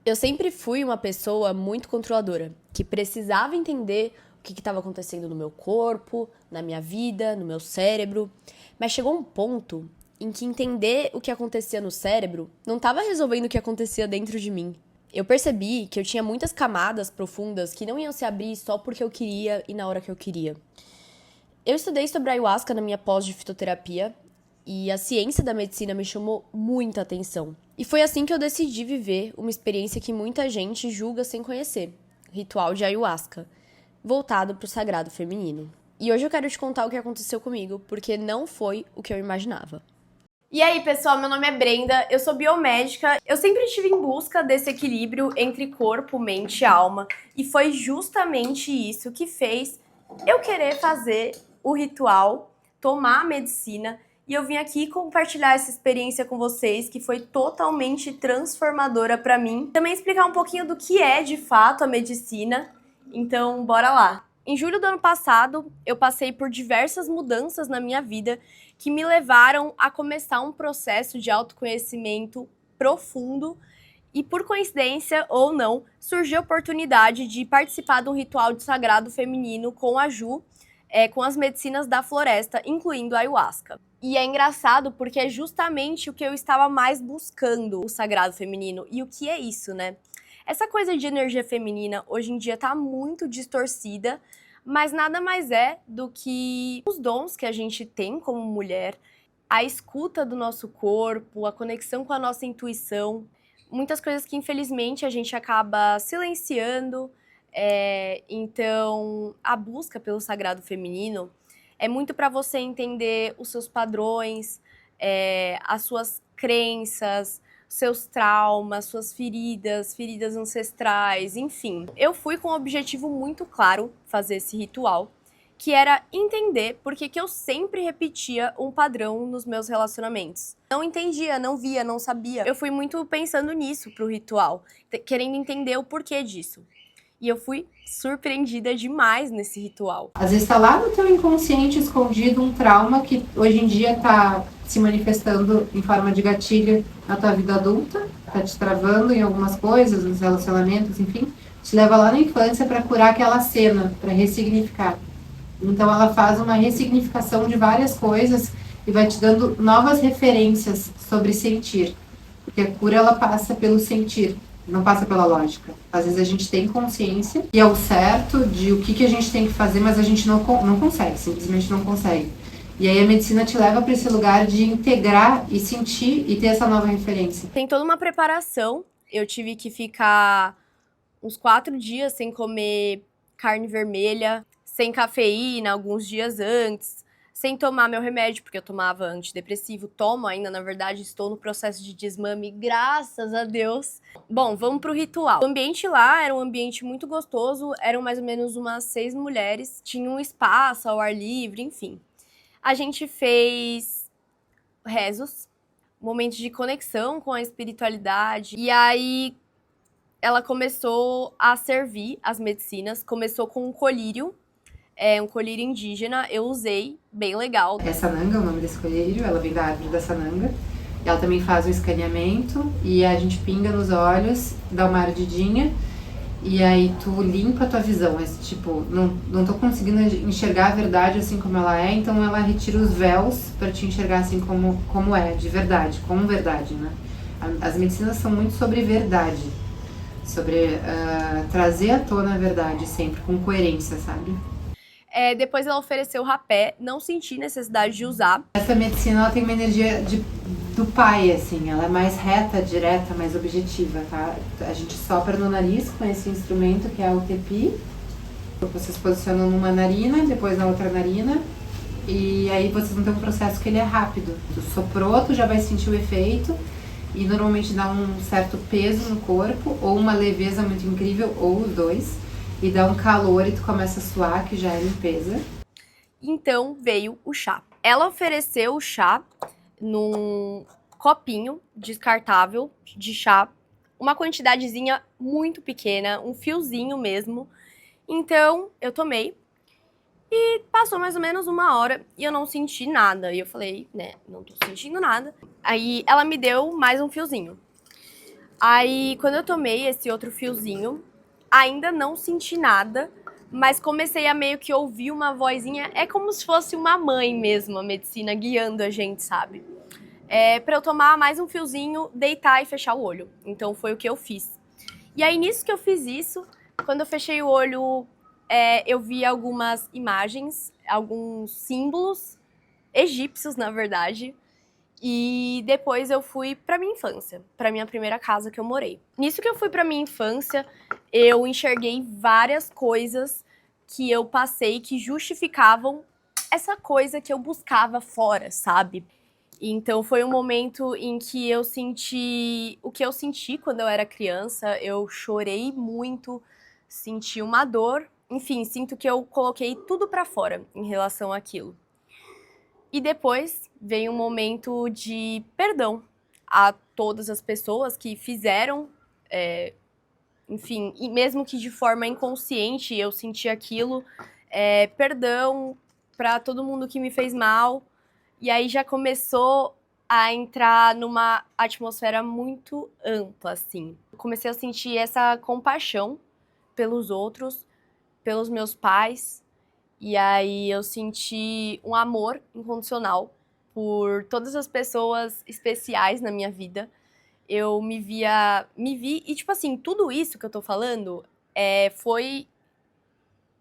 Eu sempre fui uma pessoa muito controladora, que precisava entender o que estava acontecendo no meu corpo, na minha vida, no meu cérebro. Mas chegou um ponto em que entender o que acontecia no cérebro não estava resolvendo o que acontecia dentro de mim. Eu percebi que eu tinha muitas camadas profundas que não iam se abrir só porque eu queria e na hora que eu queria. Eu estudei sobre ayahuasca na minha pós de fitoterapia e a ciência da medicina me chamou muita atenção. E foi assim que eu decidi viver uma experiência que muita gente julga sem conhecer, o ritual de ayahuasca, voltado para o sagrado feminino. E hoje eu quero te contar o que aconteceu comigo, porque não foi o que eu imaginava. E aí, pessoal, meu nome é Brenda, eu sou biomédica. Eu sempre estive em busca desse equilíbrio entre corpo, mente e alma, e foi justamente isso que fez eu querer fazer o ritual, tomar a medicina, e eu vim aqui compartilhar essa experiência com vocês, que foi totalmente transformadora para mim. Também explicar um pouquinho do que é, de fato, a medicina. Então, bora lá. Em julho do ano passado, eu passei por diversas mudanças na minha vida que me levaram a começar um processo de autoconhecimento profundo e, por coincidência ou não, surgiu a oportunidade de participar de um ritual de sagrado feminino com a Ju, com as medicinas da floresta, incluindo a ayahuasca. E é engraçado porque é justamente o que eu estava mais buscando, o sagrado feminino. E o que é isso, né? Essa coisa de energia feminina hoje em dia tá muito distorcida, mas nada mais é do que os dons que a gente tem como mulher, a escuta do nosso corpo, a conexão com a nossa intuição, muitas coisas que infelizmente a gente acaba silenciando. Então, a busca pelo sagrado feminino é muito para você entender os seus padrões, as suas crenças, seus traumas, suas feridas, feridas ancestrais, enfim. Eu fui com um objetivo muito claro fazer esse ritual, que era entender por que eu sempre repetia um padrão nos meus relacionamentos. Não entendia, não via, não sabia. Eu fui muito pensando nisso pro ritual, querendo entender o porquê disso. E eu fui surpreendida demais nesse ritual. Às vezes está lá no teu inconsciente escondido um trauma que hoje em dia está se manifestando em forma de gatilho na tua vida adulta, está te travando em algumas coisas, nos relacionamentos, enfim, te leva lá na infância para curar aquela cena, para ressignificar. Então ela faz uma ressignificação de várias coisas e vai te dando novas referências sobre sentir, porque a cura ela passa pelo sentir, não passa pela lógica. Às vezes a gente tem consciência e é o certo de o que a gente tem que fazer, mas a gente não consegue, simplesmente não consegue. E aí a medicina te leva para esse lugar de integrar e sentir e ter essa nova referência. Tem toda uma preparação. Eu tive que ficar uns 4 dias sem comer carne vermelha, sem cafeína alguns dias antes, sem tomar meu remédio, porque eu tomava antidepressivo, tomo ainda, na verdade, estou no processo de desmame, graças a Deus. Bom, vamos pro ritual. O ambiente lá era um ambiente muito gostoso, eram mais ou menos umas 6 mulheres, tinha um espaço ao ar livre, enfim. A gente fez rezos, momentos de conexão com a espiritualidade, e aí ela começou a servir as medicinas, começou com um colírio, um colírio indígena, eu usei, bem legal. É sananga o nome desse colírio, ela vem da árvore da sananga. Ela também faz o escaneamento e a gente pinga nos olhos, dá uma ardidinha e aí tu limpa a tua visão. Mas, tipo, não tô conseguindo enxergar a verdade assim como ela é, então ela retira os véus para te enxergar assim como é, de verdade, como verdade, né? As medicinas são muito sobre verdade, sobre trazer à tona a verdade sempre, com coerência, sabe? Depois ela ofereceu o rapé, não senti necessidade de usar. Essa medicina ela tem uma energia do pai, assim, ela é mais reta, direta, mais objetiva, tá? A gente sopra no nariz com esse instrumento que é o tepi. Vocês posicionam numa narina, depois na outra narina, e aí vocês vão ter um processo que ele é rápido. Tu soprou, tu já vai sentir o efeito, e normalmente dá um certo peso no corpo, ou uma leveza muito incrível, ou os dois, e dá um calor e tu começa a suar, que já é limpeza. Então veio o chá. Ela ofereceu o chá num copinho descartável de chá, uma quantidadezinha muito pequena, um fiozinho mesmo. Então eu tomei e passou mais ou menos 1 hora e eu não senti nada. E eu falei, né, não tô sentindo nada. Aí ela me deu mais um fiozinho. Aí, quando eu tomei esse outro fiozinho, ainda não senti nada, mas comecei a meio que ouvir uma vozinha. É como se fosse uma mãe mesmo, a medicina guiando a gente, sabe? Pra eu tomar mais um fiozinho, deitar e fechar o olho. Então foi o que eu fiz. E aí, nisso que eu fiz isso, quando eu fechei o olho, eu vi algumas imagens, alguns símbolos egípcios, na verdade. E depois eu fui pra minha infância, pra minha primeira casa que eu morei. Nisso que eu fui pra minha infância, eu enxerguei várias coisas que eu passei que justificavam essa coisa que eu buscava fora, sabe? Então foi um momento em que eu senti o que eu senti quando eu era criança. Eu chorei muito, senti uma dor, enfim, sinto que eu coloquei tudo pra fora em relação àquilo. E depois veio um momento de perdão a todas as pessoas que fizeram, enfim, e mesmo que de forma inconsciente eu senti aquilo, perdão para todo mundo que me fez mal. E aí já começou a entrar numa atmosfera muito ampla, assim. Comecei a sentir essa compaixão pelos outros, pelos meus pais. E aí eu senti um amor incondicional por todas as pessoas especiais na minha vida. Eu me vi, e tipo assim, tudo isso que eu tô falando foi.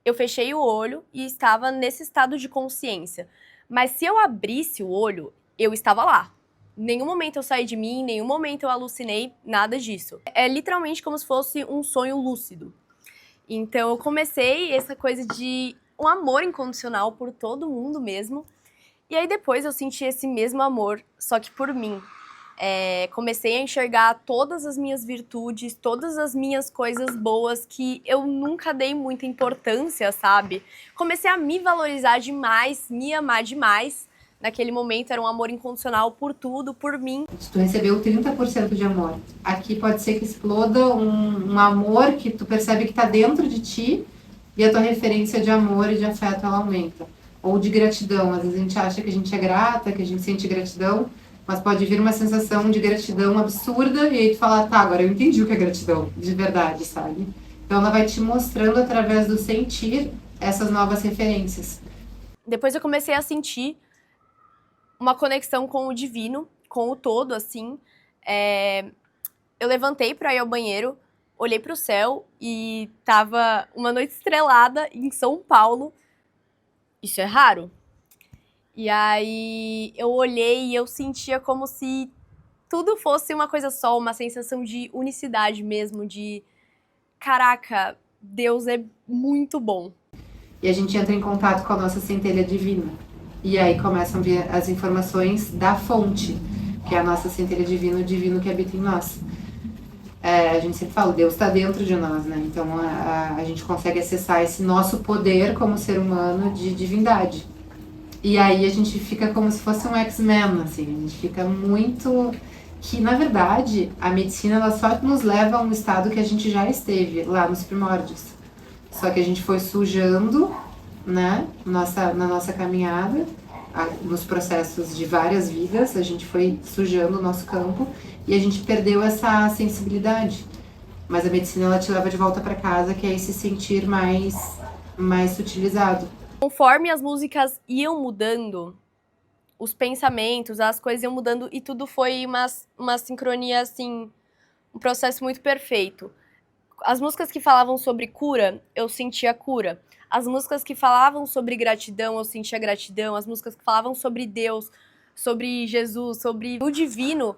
Eu fechei o olho e estava nesse estado de consciência. Mas se eu abrisse o olho, eu estava lá. Em nenhum momento eu saí de mim, em nenhum momento eu alucinei, nada disso. É literalmente como se fosse um sonho lúcido. Então eu comecei essa coisa de um amor incondicional por todo mundo mesmo. E aí depois eu senti esse mesmo amor, só que por mim. Comecei a enxergar todas as minhas virtudes, todas as minhas coisas boas que eu nunca dei muita importância, sabe? Comecei a me valorizar demais, me amar demais. Naquele momento era um amor incondicional por tudo, por mim. Se tu recebeu 30% de amor, aqui pode ser que exploda um amor que tu percebe que está dentro de ti e a tua referência de amor e de afeto ela aumenta. Ou de gratidão, às vezes a gente acha que a gente é grata, que a gente sente gratidão, mas pode vir uma sensação de gratidão absurda e aí tu fala, tá, agora eu entendi o que é gratidão, de verdade, sabe? Então ela vai te mostrando através do sentir essas novas referências. Depois eu comecei a sentir uma conexão com o divino, com o todo, assim. Eu levantei pra ir ao banheiro, olhei pro céu e tava uma noite estrelada em São Paulo. Isso é raro. E aí eu olhei e eu sentia como se tudo fosse uma coisa só, uma sensação de unicidade mesmo, de caraca, Deus é muito bom. E a gente entra em contato com a nossa centelha divina. E aí começam a vir as informações da fonte, que é a nossa centelha divina, o divino que habita em nós. A gente sempre fala, Deus está dentro de nós, né? Então a gente consegue acessar esse nosso poder como ser humano de divindade. E aí a gente fica como se fosse um X-Men, assim, a gente fica muito... Que, na verdade, a medicina ela só nos leva a um estado que a gente já esteve, lá nos primórdios. Só que a gente foi sujando, né, na nossa caminhada, nos processos de várias vidas, a gente foi sujando o nosso campo e a gente perdeu essa sensibilidade. Mas a medicina ela te leva de volta para casa, que é esse sentir mais sutilizado. Conforme as músicas iam mudando, os pensamentos, as coisas iam mudando e tudo foi uma sincronia, assim, um processo muito perfeito. As músicas que falavam sobre cura, eu sentia cura. As músicas que falavam sobre gratidão, eu sentia gratidão. As músicas que falavam sobre Deus, sobre Jesus, sobre o divino,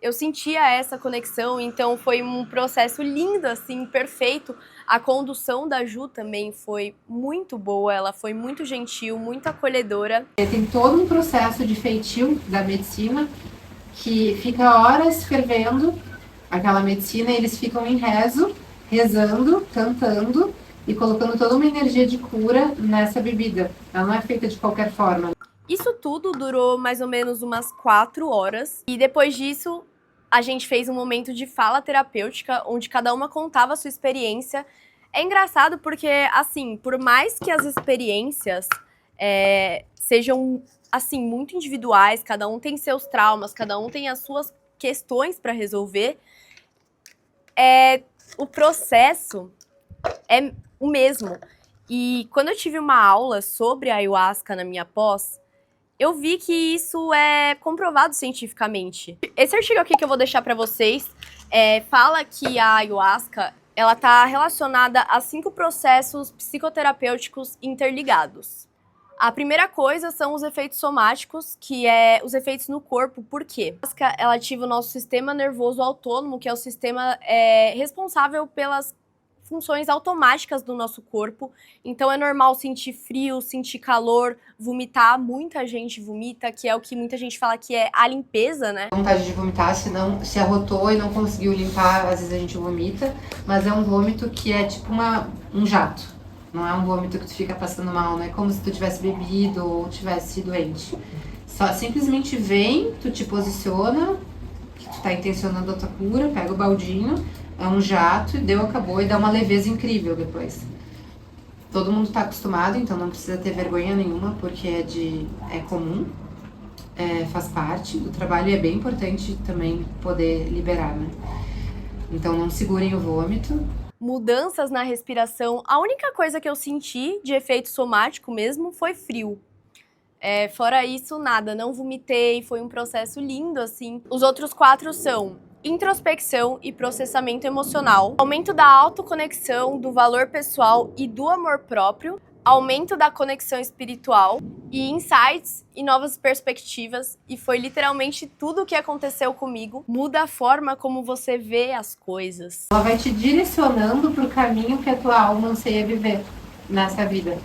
eu sentia essa conexão. Então foi um processo lindo, assim, perfeito. A condução da Ju também foi muito boa, ela foi muito gentil, muito acolhedora. Tem todo um processo de feitio da medicina que fica horas fervendo aquela medicina e eles ficam em rezo, rezando, cantando e colocando toda uma energia de cura nessa bebida. Ela não é feita de qualquer forma. Isso tudo durou mais ou menos umas 4 horas. E depois disso, a gente fez um momento de fala terapêutica, onde cada uma contava a sua experiência. É engraçado porque, assim, por mais que as experiências sejam, assim, muito individuais, cada um tem seus traumas, cada um tem as suas questões para resolver, o processo é o mesmo. E quando eu tive uma aula sobre a ayahuasca na minha pós, eu vi que isso é comprovado cientificamente. Esse artigo aqui que eu vou deixar para vocês fala que a ayahuasca ela está relacionada a 5 processos psicoterapêuticos interligados. A primeira coisa são os efeitos somáticos, que é os efeitos no corpo. Por quê? A ayahuasca ela ativa o nosso sistema nervoso autônomo, que é o sistema responsável pelas funções automáticas do nosso corpo. Então é normal sentir frio, sentir calor, vomitar. Muita gente vomita, que é o que muita gente fala que é a limpeza, né? Vontade de vomitar, se arrotou e não conseguiu limpar, às vezes a gente vomita, mas é um vômito que é tipo um jato. Não é um vômito que tu fica passando mal, não é como se tu tivesse bebido ou tivesse doente. Só simplesmente vem, tu te posiciona, que tu tá intencionando a tua cura, pega o baldinho, é um jato, e deu, acabou, e dá uma leveza incrível depois. Todo mundo tá acostumado, então não precisa ter vergonha nenhuma, porque é comum, faz parte do trabalho, e é bem importante também poder liberar, né? Então não segurem o vômito. Mudanças na respiração. A única coisa que eu senti de efeito somático mesmo foi frio. Fora isso, nada, não vomitei, foi um processo lindo, assim. Os outros 4 são introspecção e processamento emocional, aumento da autoconexão, do valor pessoal e do amor próprio, aumento da conexão espiritual e insights e novas perspectivas. E foi literalmente tudo o que aconteceu comigo. Muda a forma como você vê as coisas. Ela vai te direcionando pro caminho que a tua alma anseia viver nessa vida,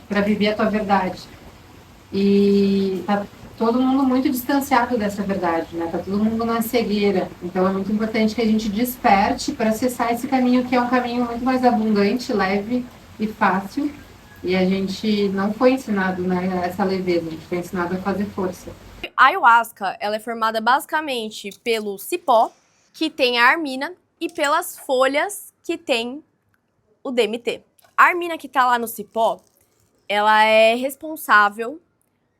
para viver a tua verdade. E tá todo mundo muito distanciado dessa verdade, né? Tá todo mundo na cegueira. Então é muito importante que a gente desperte para acessar esse caminho, que é um caminho muito mais abundante, leve e fácil. E a gente não foi ensinado, né, essa leveza, a gente foi ensinado a fazer força. A ayahuasca, ela é formada basicamente pelo cipó, que tem a armina, e pelas folhas, que tem o DMT. A armina que tá lá no cipó, ela é responsável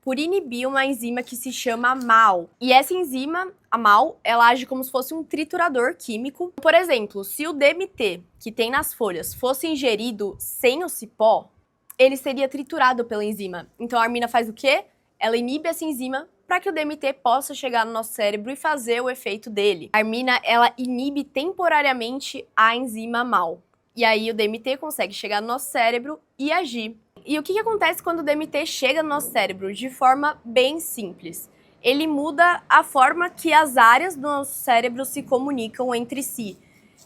por inibir uma enzima que se chama MAO. E essa enzima, a MAO, ela age como se fosse um triturador químico. Por exemplo, se o DMT que tem nas folhas fosse ingerido sem o cipó, ele seria triturado pela enzima. Então a armina faz o quê? Ela inibe essa enzima para que o DMT possa chegar no nosso cérebro e fazer o efeito dele. A armina, ela inibe temporariamente a enzima MAO. E aí o DMT consegue chegar no nosso cérebro e agir. E o que acontece quando o DMT chega no nosso cérebro? De forma bem simples. Ele muda a forma que as áreas do nosso cérebro se comunicam entre si.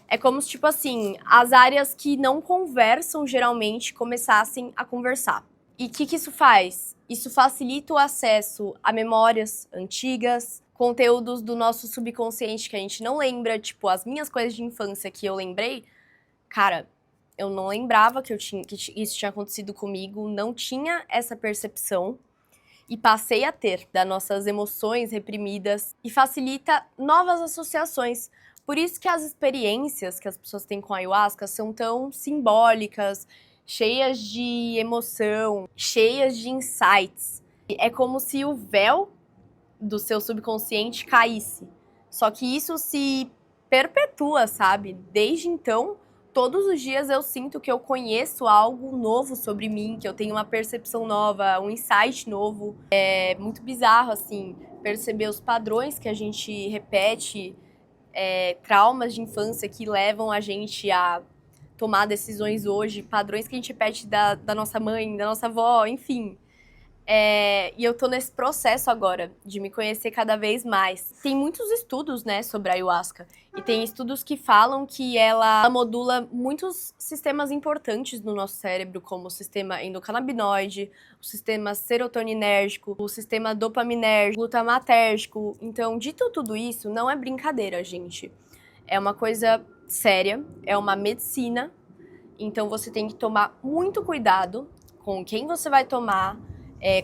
É como se, tipo assim, as áreas que não conversam geralmente começassem a conversar. E o que isso faz? Isso facilita o acesso a memórias antigas, conteúdos do nosso subconsciente que a gente não lembra, tipo as minhas coisas de infância que eu lembrei. Cara, eu não lembrava que isso tinha acontecido comigo, não tinha essa percepção e passei a ter das nossas emoções reprimidas e facilita novas associações. Por isso que as experiências que as pessoas têm com a ayahuasca são tão simbólicas, cheias de emoção, cheias de insights. É como se o véu do seu subconsciente caísse. Só que isso se perpetua, sabe? Desde então, todos os dias eu sinto que eu conheço algo novo sobre mim, que eu tenho uma percepção nova, um insight novo. É muito bizarro, assim, perceber os padrões que a gente repete, traumas de infância que levam a gente a tomar decisões hoje, padrões que a gente repete da nossa mãe, da nossa avó, enfim. E eu tô nesse processo agora de me conhecer cada vez mais. Tem muitos estudos, né, sobre a ayahuasca. E tem estudos que falam que ela modula muitos sistemas importantes no nosso cérebro, como o sistema endocannabinoide, o sistema serotoninérgico, o sistema dopaminérgico, glutamatérgico. Então, dito tudo isso, não é brincadeira, gente. É uma coisa séria, é uma medicina. Então, você tem que tomar muito cuidado com quem você vai tomar,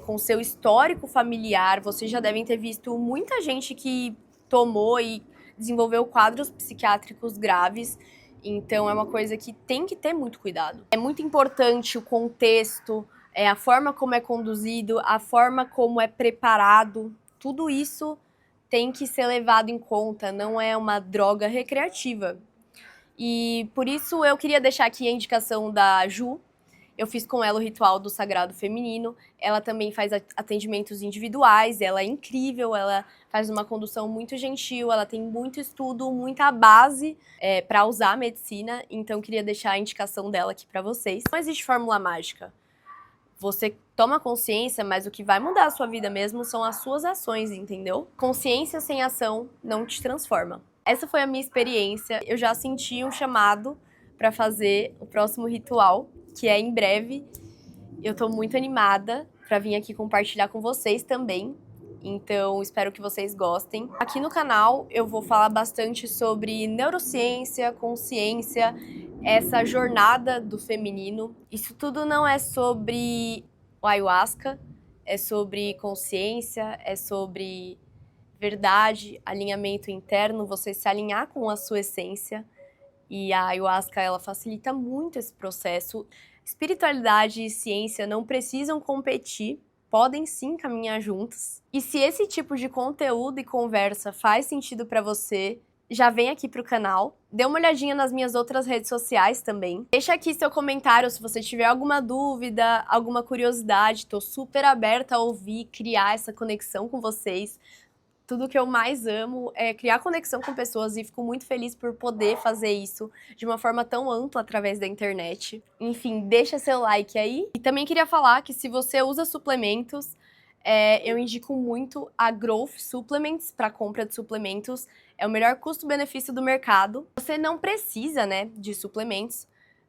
com seu histórico familiar. Vocês já devem ter visto muita gente que tomou e desenvolveu quadros psiquiátricos graves. Então é uma coisa que tem que ter muito cuidado. É muito importante o contexto, a forma como é conduzido, a forma como é preparado. Tudo isso tem que ser levado em conta, não é uma droga recreativa. E por isso eu queria deixar aqui a indicação da Ju. Eu fiz com ela o ritual do Sagrado Feminino. Ela também faz atendimentos individuais, ela é incrível, ela faz uma condução muito gentil, ela tem muito estudo, muita base para usar a medicina. Então, eu queria deixar a indicação dela aqui para vocês. Não existe fórmula mágica. Você toma consciência, mas o que vai mudar a sua vida mesmo são as suas ações, entendeu? Consciência sem ação não te transforma. Essa foi a minha experiência. Eu já senti um chamado para fazer o próximo ritual, que é em breve. Eu tô muito animada para vir aqui compartilhar com vocês também. Então, espero que vocês gostem. Aqui no canal eu vou falar bastante sobre neurociência, consciência, essa jornada do feminino. Isso tudo não é sobre o ayahuasca, é sobre consciência, é sobre verdade, alinhamento interno, você se alinhar com a sua essência. E a ayahuasca, ela facilita muito esse processo. Espiritualidade e ciência não precisam competir, podem sim caminhar juntos. E se esse tipo de conteúdo e conversa faz sentido para você, já vem aqui pro canal. Dê uma olhadinha nas minhas outras redes sociais também. Deixa aqui seu comentário se você tiver alguma dúvida, alguma curiosidade. Tô super aberta a ouvir, criar essa conexão com vocês. Tudo que eu mais amo é criar conexão com pessoas e fico muito feliz por poder fazer isso de uma forma tão ampla através da internet. Enfim, deixa seu like aí. E também queria falar que se você usa suplementos, eu indico muito a Growth Supplements para compra de suplementos. É o melhor custo-benefício do mercado. Você não precisa, né, de suplementos,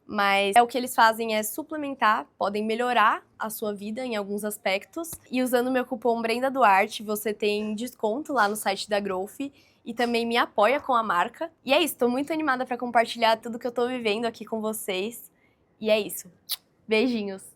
mas o que eles fazem é suplementar, podem melhorar a sua vida em alguns aspectos. E usando o meu cupom Brenda Duarte, você tem desconto lá no site da Growth e também me apoia com a marca. E é isso, tô muito animada para compartilhar tudo que eu tô vivendo aqui com vocês. E é isso. Beijinhos!